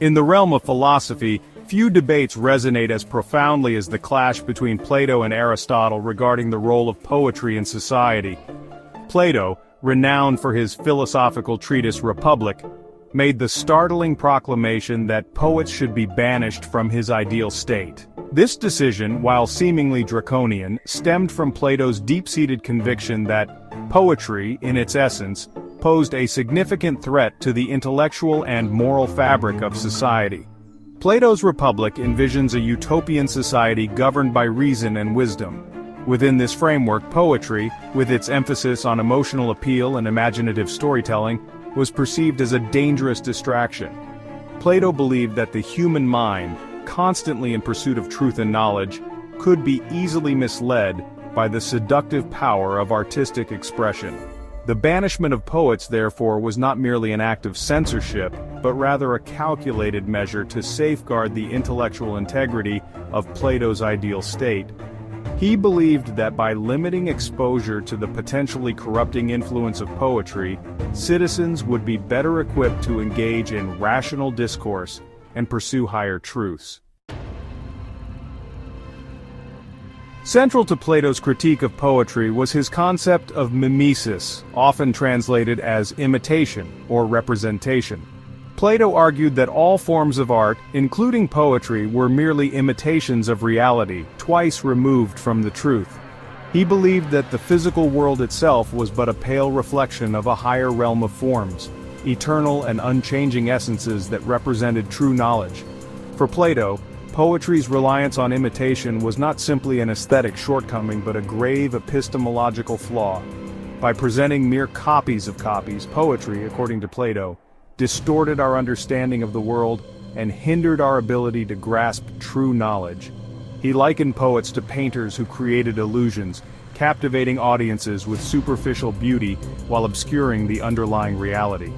In the realm of philosophy, few debates resonate as profoundly as the clash between Plato and Aristotle regarding the role of poetry in society. Plato, renowned for his philosophical treatise Republic, made the startling proclamation that poets should be banished from his ideal state. This decision, while seemingly draconian, stemmed from Plato's deep-seated conviction that poetry, in its essence, posed a significant threat to the intellectual and moral fabric of society. Plato's Republic envisions a utopian society governed by reason and wisdom. Within this framework, poetry, with its emphasis on emotional appeal and imaginative storytelling, was perceived as a dangerous distraction. Plato believed that the human mind, constantly in pursuit of truth and knowledge, could be easily misled by the seductive power of artistic expression. The banishment of poets, therefore, was not merely an act of censorship, but rather a calculated measure to safeguard the intellectual integrity of Plato's ideal state. He believed that by limiting exposure to the potentially corrupting influence of poetry, citizens would be better equipped to engage in rational discourse and pursue higher truths. Central to Plato's critique of poetry was his concept of mimesis, often translated as imitation or representation. Plato argued that all forms of art, including poetry, were merely imitations of reality, twice removed from the truth. He believed that the physical world itself was but a pale reflection of a higher realm of forms, eternal and unchanging essences that represented true knowledge. For Plato, poetry's reliance on imitation was not simply an aesthetic shortcoming but a grave epistemological flaw. By presenting mere copies of copies, poetry, according to Plato, distorted our understanding of the world and hindered our ability to grasp true knowledge. He likened poets to painters who created illusions, captivating audiences with superficial beauty while obscuring the underlying reality.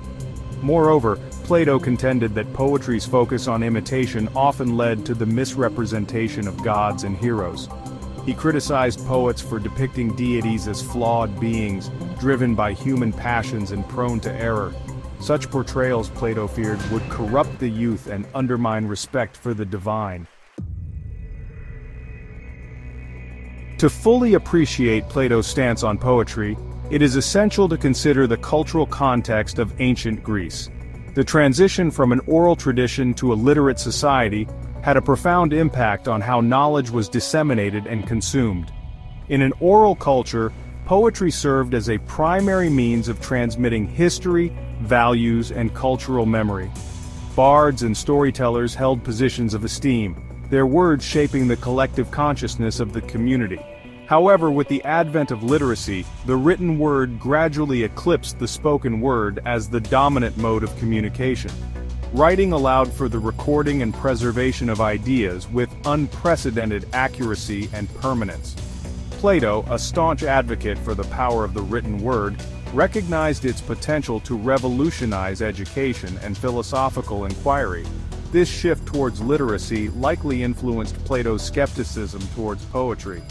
Moreover, Plato contended that poetry's focus on imitation often led to the misrepresentation of gods and heroes. He criticized poets for depicting deities as flawed beings, driven by human passions and prone to error. Such portrayals, Plato feared, would corrupt the youth and undermine respect for the divine. To fully appreciate Plato's stance on poetry, it is essential to consider the cultural context of ancient Greece. The transition from an oral tradition to a literate society had a profound impact on how knowledge was disseminated and consumed. In an oral culture, poetry served as a primary means of transmitting history, values, and cultural memory. Bards and storytellers held positions of esteem, their words shaping the collective consciousness of the community. However, with the advent of literacy, the written word gradually eclipsed the spoken word as the dominant mode of communication. Writing allowed for the recording and preservation of ideas with unprecedented accuracy and permanence. Plato, a staunch advocate for the power of the written word, recognized its potential to revolutionize education and philosophical inquiry. This shift towards literacy likely influenced Plato's skepticism towards poetry.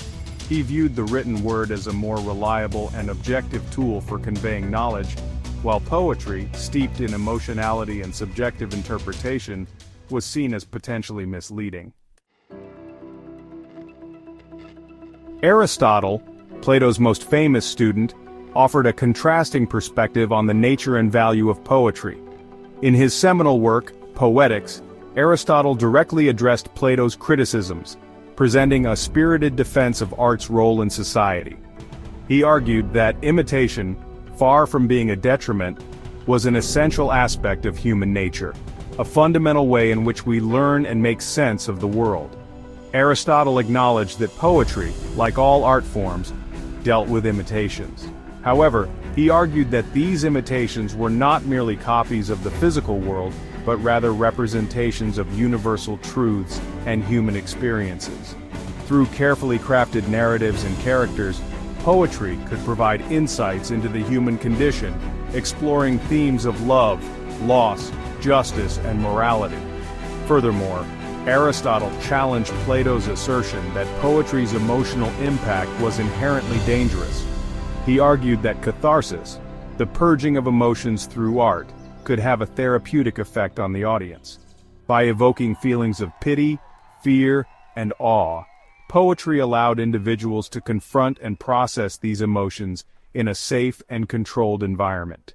He viewed the written word as a more reliable and objective tool for conveying knowledge, while poetry, steeped in emotionality and subjective interpretation, was seen as potentially misleading. Aristotle, Plato's most famous student, offered a contrasting perspective on the nature and value of poetry. In his seminal work, Poetics, Aristotle directly addressed Plato's criticisms, presenting a spirited defense of art's role in society. He argued that imitation, far from being a detriment, was an essential aspect of human nature, a fundamental way in which we learn and make sense of the world. Aristotle acknowledged that poetry, like all art forms, dealt with imitations. However, he argued that these imitations were not merely copies of the physical world, but rather representations of universal truths and human experiences. Through carefully crafted narratives and characters, poetry could provide insights into the human condition, exploring themes of love, loss, justice, and morality. Furthermore, Aristotle challenged Plato's assertion that poetry's emotional impact was inherently dangerous. He argued that catharsis, the purging of emotions through art, could have a therapeutic effect on the audience. By evoking feelings of pity, fear, and awe, poetry allowed individuals to confront and process these emotions in a safe and controlled environment.